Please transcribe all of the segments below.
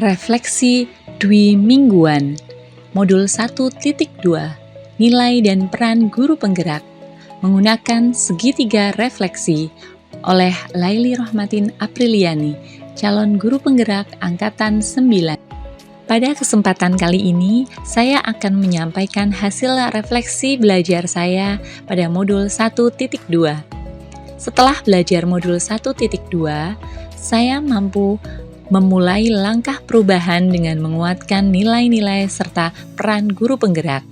Refleksi Dwi Mingguan Modul 1.2 Nilai dan Peran Guru Penggerak menggunakan segitiga refleksi oleh Laili Rohmatin Apriliani, calon guru penggerak angkatan 9. Pada kesempatan kali ini, saya akan menyampaikan hasil refleksi belajar saya pada modul 1.2. Setelah belajar modul 1.2, saya mampu memulai langkah perubahan dengan menguatkan nilai-nilai serta peran guru penggerak.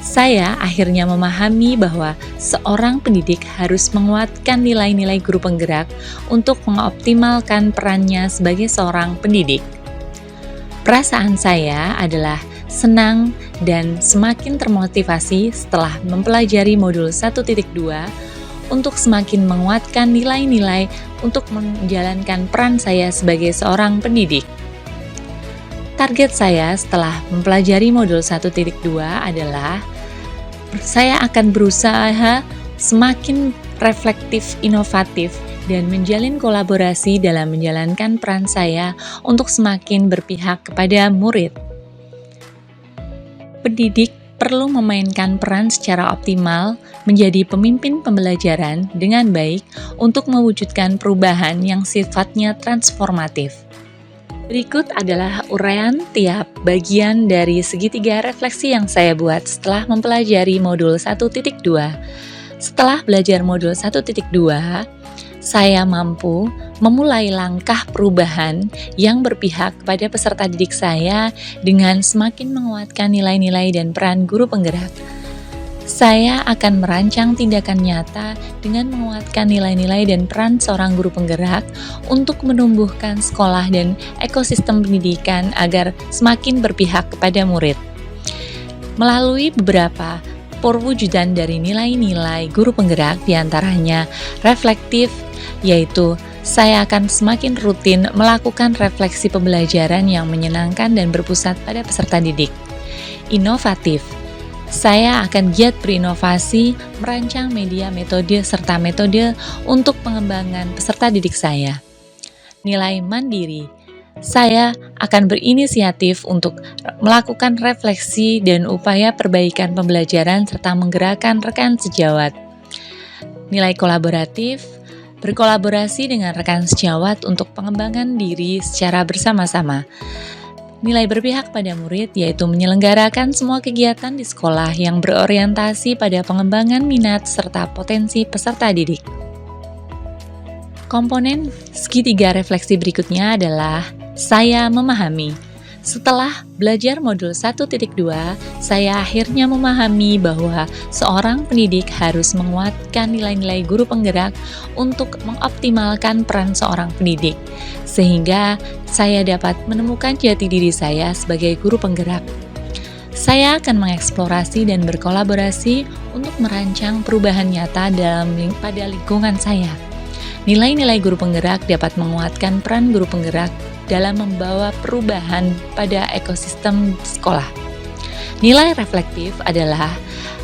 Saya akhirnya memahami bahwa seorang pendidik harus menguatkan nilai-nilai guru penggerak untuk mengoptimalkan perannya sebagai seorang pendidik. Perasaan saya adalah senang dan semakin termotivasi setelah mempelajari modul 1.2 untuk semakin menguatkan nilai-nilai untuk menjalankan peran saya sebagai seorang pendidik. Target saya setelah mempelajari modul 1.2 adalah saya akan berusaha semakin reflektif, inovatif, dan menjalin kolaborasi dalam menjalankan peran saya untuk semakin berpihak kepada murid. Pendidik perlu memainkan peran secara optimal menjadi pemimpin pembelajaran dengan baik untuk mewujudkan perubahan yang sifatnya transformatif. Berikut adalah uraian tiap bagian dari segitiga refleksi yang saya buat setelah mempelajari modul 1.2. Setelah belajar modul 1.2, saya mampu memulai langkah perubahan yang berpihak kepada peserta didik saya dengan semakin menguatkan nilai-nilai dan peran guru penggerak. Saya akan merancang tindakan nyata dengan menguatkan nilai-nilai dan peran seorang guru penggerak untuk menumbuhkan sekolah dan ekosistem pendidikan agar semakin berpihak kepada murid. Melalui beberapa perwujudan dari nilai-nilai guru penggerak, diantaranya reflektif, yaitu saya akan semakin rutin melakukan refleksi pembelajaran yang menyenangkan dan berpusat pada peserta didik. Inovatif, saya akan giat berinovasi, merancang media, metode, serta metode untuk pengembangan peserta didik saya. Nilai mandiri, saya akan berinisiatif untuk melakukan refleksi dan upaya perbaikan pembelajaran serta menggerakkan rekan sejawat. Nilai kolaboratif, berkolaborasi dengan rekan sejawat untuk pengembangan diri secara bersama-sama. Nilai berpihak pada murid, yaitu menyelenggarakan semua kegiatan di sekolah yang berorientasi pada pengembangan minat serta potensi peserta didik. Komponen segitiga refleksi berikutnya adalah saya memahami. Setelah belajar modul 1.2, saya akhirnya memahami bahwa seorang pendidik harus menguatkan nilai-nilai guru penggerak untuk mengoptimalkan peran seorang pendidik, sehingga saya dapat menemukan jati diri saya sebagai guru penggerak. Saya akan mengeksplorasi dan berkolaborasi untuk merancang perubahan nyata pada lingkungan saya. Nilai-nilai guru penggerak dapat menguatkan peran guru penggerak dalam membawa perubahan pada ekosistem sekolah. Nilai reflektif adalah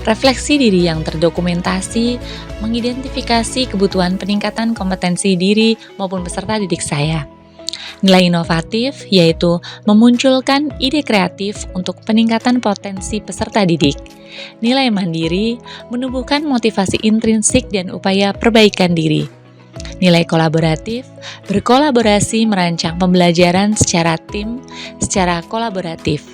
refleksi diri yang terdokumentasi, mengidentifikasi kebutuhan peningkatan kompetensi diri maupun peserta didik saya. Nilai inovatif yaitu memunculkan ide kreatif untuk peningkatan potensi peserta didik. Nilai mandiri menumbuhkan motivasi intrinsik dan upaya perbaikan diri. Nilai kolaboratif, berkolaborasi merancang pembelajaran secara tim, secara kolaboratif.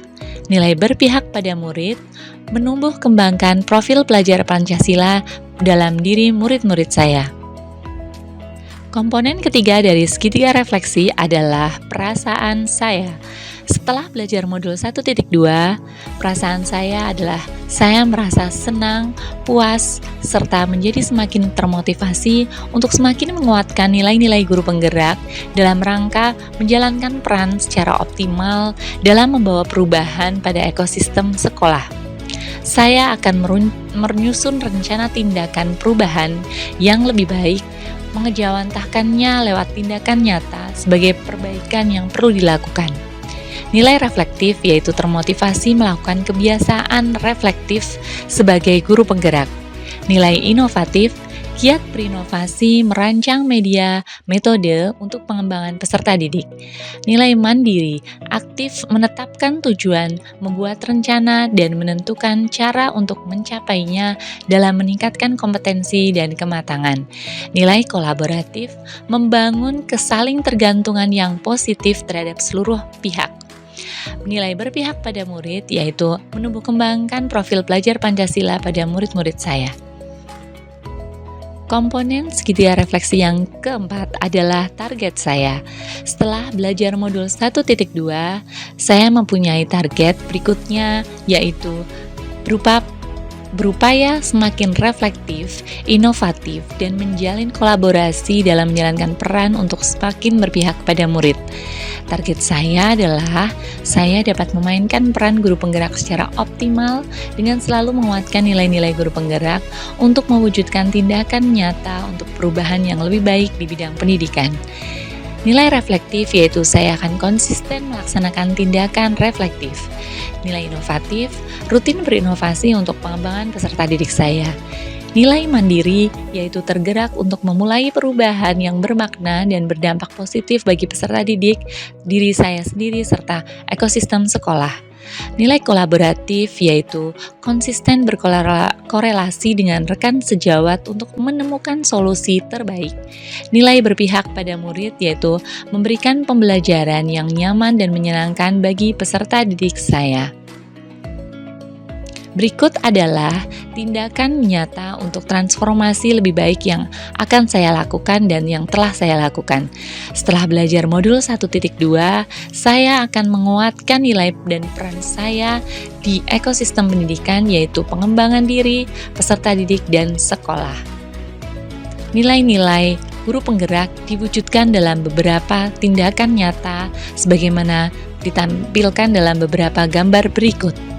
Nilai berpihak pada murid, menumbuh kembangkan profil pelajar Pancasila dalam diri murid-murid saya. Komponen ketiga dari segitiga refleksi adalah perasaan saya. Setelah belajar modul 1.2, perasaan saya adalah saya merasa senang, puas, serta menjadi semakin termotivasi untuk semakin menguatkan nilai-nilai guru penggerak dalam rangka menjalankan peran secara optimal dalam membawa perubahan pada ekosistem sekolah. Saya akan menyusun rencana tindakan perubahan yang lebih baik, mengejawantahkannya lewat tindakan nyata sebagai perbaikan yang perlu dilakukan. Nilai reflektif yaitu termotivasi melakukan kebiasaan reflektif sebagai guru penggerak. Nilai inovatif Giat berinovasi merancang media metode untuk pengembangan peserta didik. Nilai mandiri, aktif menetapkan tujuan, membuat rencana, dan menentukan cara untuk mencapainya dalam meningkatkan kompetensi dan kematangan. Nilai kolaboratif, membangun kesaling tergantungan yang positif terhadap seluruh pihak. Nilai berpihak pada murid, yaitu menumbuh kembangkan profil pelajar Pancasila pada murid-murid saya. Komponen segitiga refleksi yang keempat adalah target saya. Setelah belajar modul 1.2, saya mempunyai target berikutnya, yaitu berupaya semakin reflektif, inovatif, dan menjalin kolaborasi dalam menjalankan peran untuk semakin berpihak pada murid. Target saya adalah saya dapat memainkan peran guru penggerak secara optimal dengan selalu menguatkan nilai-nilai guru penggerak untuk mewujudkan tindakan nyata untuk perubahan yang lebih baik di bidang pendidikan. Nilai reflektif yaitu saya akan konsisten melaksanakan tindakan reflektif. Nilai inovatif, rutin berinovasi untuk pengembangan peserta didik saya. Nilai mandiri yaitu tergerak untuk memulai perubahan yang bermakna dan berdampak positif bagi peserta didik, diri saya sendiri, serta ekosistem sekolah. Nilai kolaboratif yaitu konsisten berkorelasi dengan rekan sejawat untuk menemukan solusi terbaik. Nilai berpihak pada murid yaitu memberikan pembelajaran yang nyaman dan menyenangkan bagi peserta didik saya. Berikut adalah tindakan nyata untuk transformasi lebih baik yang akan saya lakukan dan yang telah saya lakukan. Setelah belajar modul 1.2, saya akan menguatkan nilai dan peran saya di ekosistem pendidikan, yaitu pengembangan diri, peserta didik, dan sekolah. Nilai-nilai guru penggerak diwujudkan dalam beberapa tindakan nyata sebagaimana ditampilkan dalam beberapa gambar berikut.